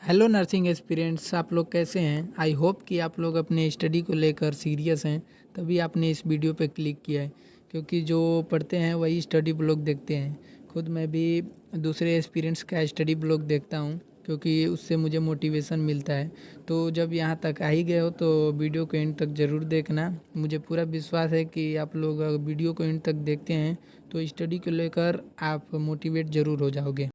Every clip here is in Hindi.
हेलो नर्सिंग एस्पिरेंट्स, आप लोग कैसे हैं? आई होप कि आप लोग अपने स्टडी को लेकर सीरियस हैं, तभी आपने इस वीडियो पे क्लिक किया है। क्योंकि जो पढ़ते हैं वही स्टडी ब्लॉग देखते हैं। खुद मैं भी दूसरे एस्पिरेंट्स का स्टडी ब्लॉग देखता हूँ, क्योंकि उससे मुझे मोटिवेशन मिलता है। तो जब यहाँ तक आ ही गए हो तो वीडियो को एंड तक ज़रूर देखना। मुझे पूरा विश्वास है कि आप लोग अगर वीडियो को एंड तक देखते हैं तो स्टडी को लेकर आप मोटिवेट ज़रूर हो जाओगे।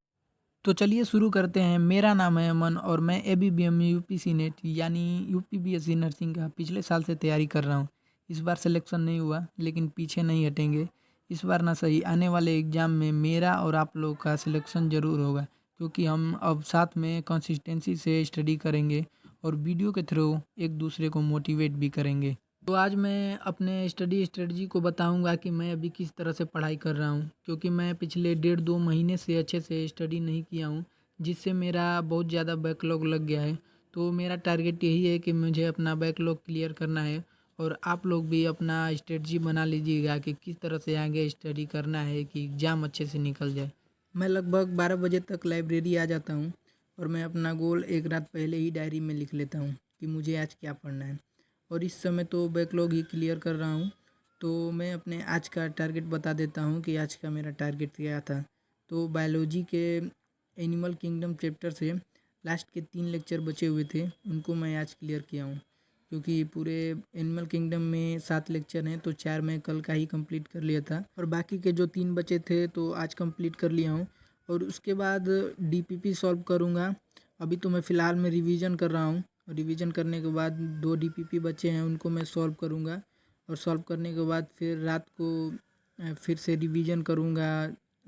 तो चलिए शुरू करते हैं। मेरा नाम है अमन और मैं एबीबीएम यूपीसी नेट यानी यूपीबीएससी नर्सिंग का पिछले साल से तैयारी कर रहा हूँ। इस बार सिलेक्शन नहीं हुआ, लेकिन पीछे नहीं हटेंगे। इस बार ना सही, आने वाले एग्ज़ाम में मेरा और आप लोग का सिलेक्शन ज़रूर होगा, क्योंकि हम अब साथ में कंसिस्टेंसी से स्टडी करेंगे और वीडियो के थ्रू एक दूसरे को मोटिवेट भी करेंगे। तो आज मैं अपने स्टडी स्ट्रेटजी को बताऊंगा कि मैं अभी किस तरह से पढ़ाई कर रहा हूं, क्योंकि मैं पिछले 1.5-2 महीने से अच्छे से स्टडी नहीं किया हूं, जिससे मेरा बहुत ज़्यादा बैकलॉग लग गया है। तो मेरा टारगेट यही है कि मुझे अपना बैकलॉग क्लियर करना है। और आप लोग भी अपना स्ट्रेटजी बना लीजिएगा कि किस तरह से आगे स्टडी करना है कि एग्ज़ाम अच्छे से निकल जाए। मैं लगभग 12 बजे तक लाइब्रेरी आ जाता हूँ और मैं अपना गोल एक रात पहले ही डायरी में लिख लेता हूँ कि मुझे आज क्या पढ़ना है। और इस समय तो बैकलॉग ही क्लियर कर रहा हूँ। तो मैं अपने आज का टारगेट बता देता हूँ कि आज का मेरा टारगेट क्या था। तो बायोलॉजी के एनिमल किंगडम चैप्टर से लास्ट के 3 लेक्चर बचे हुए थे, उनको मैं आज क्लियर किया हूँ। क्योंकि पूरे एनिमल किंगडम में 7 लेक्चर हैं, तो 4 मैं कल का ही कंप्लीट कर लिया था और बाकी के जो 3 बचे थे तो आज कंप्लीट कर लिया हूँ। और उसके बाद डीपीपी सॉल्व करूँगा। अभी तो मैं फ़िलहाल में रिवीजन कर रहा हूँ। रिवीजन करने के बाद 2 डीपीपी बचे हैं, उनको मैं सॉल्व करूँगा। और सॉल्व करने के बाद फिर रात को फिर से रिवीजन करूँगा।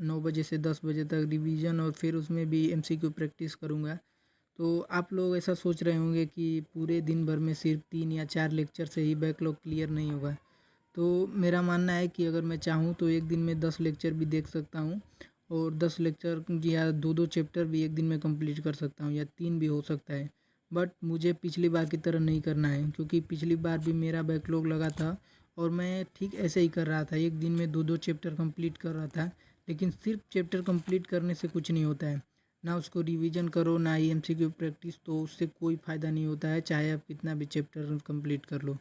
9 बजे से 10 बजे तक रिवीजन और फिर उसमें भी एमसीक्यू प्रैक्टिस करूँगा। तो आप लोग ऐसा सोच रहे होंगे कि पूरे दिन भर में सिर्फ 3 या 4 लेक्चर से ही बैकलॉग क्लियर नहीं होगा। तो मेरा मानना है कि अगर मैं चाहूँ तो एक दिन में 10 लेक्चर भी देख सकता हूँ और 10 लेक्चर या 2-2 चैप्टर भी एक दिन में कंप्लीट कर सकता हूँ, या 3 भी हो सकता है। बट मुझे पिछली बार की तरह नहीं करना है, क्योंकि पिछली बार भी मेरा बैकलॉग लगा था और मैं ठीक ऐसे ही कर रहा था, एक दिन में 2-2 चैप्टर कंप्लीट कर रहा था। लेकिन सिर्फ चैप्टर कंप्लीट करने से कुछ नहीं होता है, ना उसको रिवीजन करो ना ही एमसीक्यू प्रैक्टिस, तो उससे कोई फ़ायदा नहीं होता है, चाहे आप कितना भी चैप्टर कंप्लीट कर लो।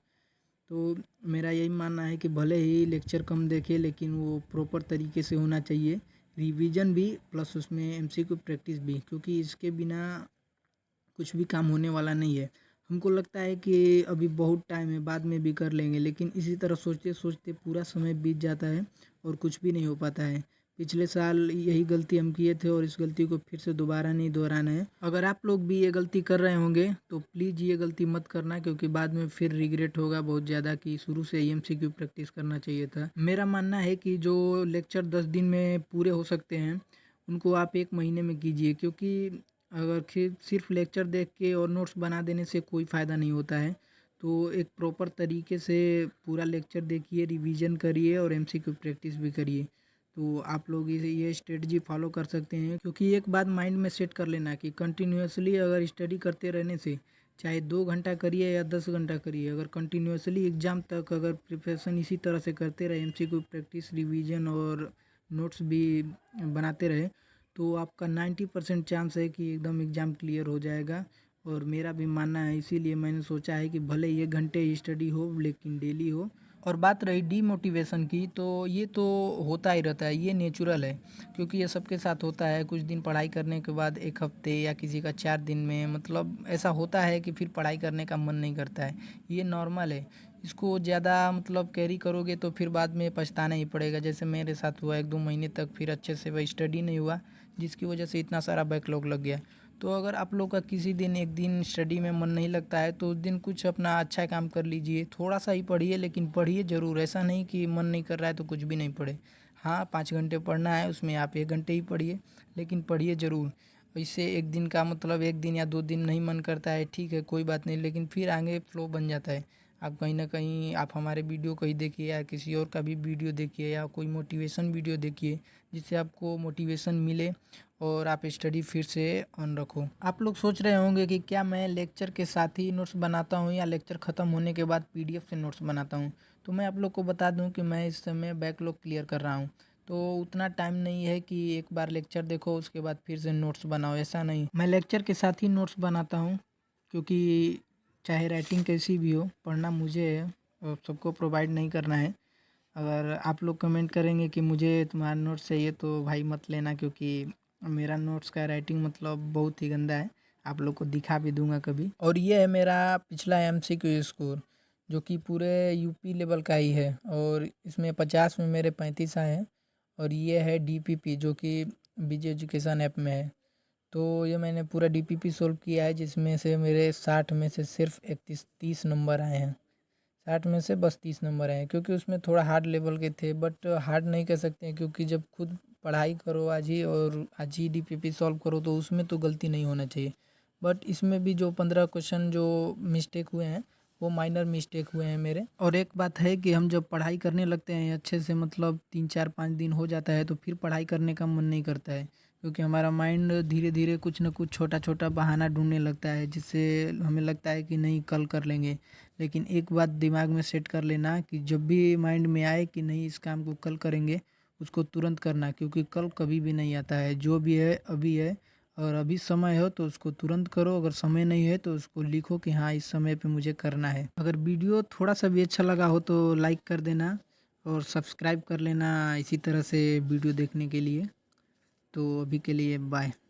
तो मेरा यही मानना है कि भले ही लेक्चर कम देखे, लेकिन वो प्रॉपर तरीके से होना चाहिए, रिवीजन भी प्लस उसमें एमसीक्यू प्रैक्टिस भी, क्योंकि इसके बिना कुछ भी काम होने वाला नहीं है। हमको लगता है कि अभी बहुत टाइम है, बाद में भी कर लेंगे, लेकिन इसी तरह सोचते सोचते पूरा समय बीत जाता है और कुछ भी नहीं हो पाता है। पिछले साल यही गलती हम किए थे और इस गलती को फिर से दोबारा नहीं दोहराना है। अगर आप लोग भी ये गलती कर रहे होंगे तो प्लीज़ ये गलती मत करना, क्योंकि बाद में फिर रिग्रेट होगा बहुत ज़्यादा कि शुरू से ही एमसीक्यू प्रैक्टिस करना चाहिए था। मेरा मानना है कि जो लेक्चर 10 दिन में पूरे हो सकते हैं, उनको आप 1 महीने में कीजिए, क्योंकि अगर सिर्फ लेक्चर देख के और नोट्स बना देने से कोई फ़ायदा नहीं होता है। तो एक प्रॉपर तरीके से पूरा लेक्चर देखिए, रिवीजन करिए और एमसीक्यू प्रैक्टिस भी करिए। तो आप लोग ये स्ट्रेटजी फॉलो कर सकते हैं, क्योंकि एक बात माइंड में सेट कर लेना कि कंटिन्यूअसली अगर स्टडी करते रहने से, चाहे 2 घंटा करिए या 10 घंटा करिए, अगर कंटिन्यूअसली एग्ज़ाम तक अगर प्रिपरेशन इसी तरह से करते रहे, एमसीक्यू प्रैक्टिस, रिवीजन और नोट्स भी बनाते रहे, तो आपका 90% चांस है कि एकदम एग्ज़ाम क्लियर हो जाएगा। और मेरा भी मानना है, इसीलिए मैंने सोचा है कि भले ये घंटे स्टडी हो लेकिन डेली हो। और बात रही डीमोटिवेशन की, तो ये तो होता ही रहता है, ये नेचुरल है, क्योंकि ये सबके साथ होता है। कुछ दिन पढ़ाई करने के बाद 1 हफ्ते या किसी का 4 दिन में मतलब ऐसा होता है कि फिर पढ़ाई करने का मन नहीं करता है, ये नॉर्मल है। इसको ज़्यादा मतलब कैरी करोगे तो फिर बाद में पछताना ही पड़ेगा, जैसे मेरे साथ हुआ। 1-2 महीने तक फिर अच्छे से वह स्टडी नहीं हुआ, जिसकी वजह से इतना सारा बैकलॉग लग गया। तो अगर आप लोग का किसी दिन एक दिन स्टडी में मन नहीं लगता है तो उस दिन कुछ अपना अच्छा काम कर लीजिए, थोड़ा सा ही पढ़िए, लेकिन पढ़िए ज़रूर। ऐसा नहीं कि मन नहीं कर रहा है तो कुछ भी नहीं पढ़े। हाँ, 5 घंटे पढ़ना है, उसमें आप 1 घंटे ही पढ़िए, लेकिन पढ़िए ज़रूर। इससे एक दिन का मतलब 1 दिन या 2 दिन नहीं मन करता है, ठीक है, कोई बात नहीं, लेकिन फिर आगे फ्लो बन जाता है। आप कहीं ना कहीं आप हमारे वीडियो को ही देखिए या किसी और का भी वीडियो देखिए या कोई मोटिवेशन वीडियो देखिए, जिससे आपको मोटिवेशन मिले और आप स्टडी फिर से ऑन रखो। आप लोग सोच रहे होंगे कि क्या मैं लेक्चर के साथ ही नोट्स बनाता हूँ या लेक्चर ख़त्म होने के बाद पीडीएफ से नोट्स बनाता हूँ। तो मैं आप लोग को बता दूँ कि मैं इस समय बैकलॉग क्लियर कर रहा हूँ। तो उतना टाइम नहीं है कि एक बार लेक्चर देखो उसके बाद फिर से नोट्स बनाओ, ऐसा नहीं। मैं लेक्चर के साथ ही नोट्स बनाता हूँ, क्योंकि चाहे राइटिंग कैसी भी हो, पढ़ना मुझे है और सबको प्रोवाइड नहीं करना है। अगर आप लोग कमेंट करेंगे कि मुझे तुम्हारा नोट्स चाहिए तो भाई मत लेना, क्योंकि मेरा नोट्स का राइटिंग मतलब बहुत ही गंदा है। आप लोग को दिखा भी दूंगा कभी। और ये है मेरा पिछला MCQ स्कोर, जो कि पूरे यूपी लेवल का ही है, और इसमें 50 में मेरे 35 आए हैं। और ये है DPP, जो कि BG एजुकेशन ऐप में है। तो ये मैंने पूरा DPP सोल्व किया है, जिसमें से मेरे 60 में से सिर्फ 30 नंबर आए हैं। 60 में से बस 30 नंबर आए हैं, क्योंकि उसमें थोड़ा हार्ड लेवल के थे। बट हार्ड नहीं कह सकते हैं, क्योंकि जब खुद पढ़ाई करो आज ही और आज ही DPP सॉल्व करो तो उसमें तो गलती नहीं होना चाहिए। बट इसमें भी जो 15 क्वेश्चन जो मिस्टेक हुए हैं वो माइनर मिस्टेक हुए हैं मेरे। और एक बात है कि हम जब पढ़ाई करने लगते हैं अच्छे से, मतलब 3 4 5 दिन हो जाता है, तो फिर पढ़ाई करने का मन नहीं करता है, क्योंकि हमारा माइंड धीरे धीरे कुछ न कुछ छोटा छोटा बहाना ढूंढने लगता है, जिससे हमें लगता है कि नहीं कल कर लेंगे। लेकिन एक बात दिमाग में सेट कर लेना कि जब भी माइंड में आए कि नहीं इस काम को कल करेंगे, उसको तुरंत करना, क्योंकि कल कभी भी नहीं आता है। जो भी है अभी है, और अभी समय हो तो उसको तुरंत करो। अगर समय नहीं है तो उसको लिखो कि हाँ इस समय पे मुझे करना है। अगर वीडियो थोड़ा सा भी अच्छा लगा हो तो लाइक कर देना और सब्सक्राइब कर लेना इसी तरह से वीडियो देखने के लिए। तो अभी के लिए बाय।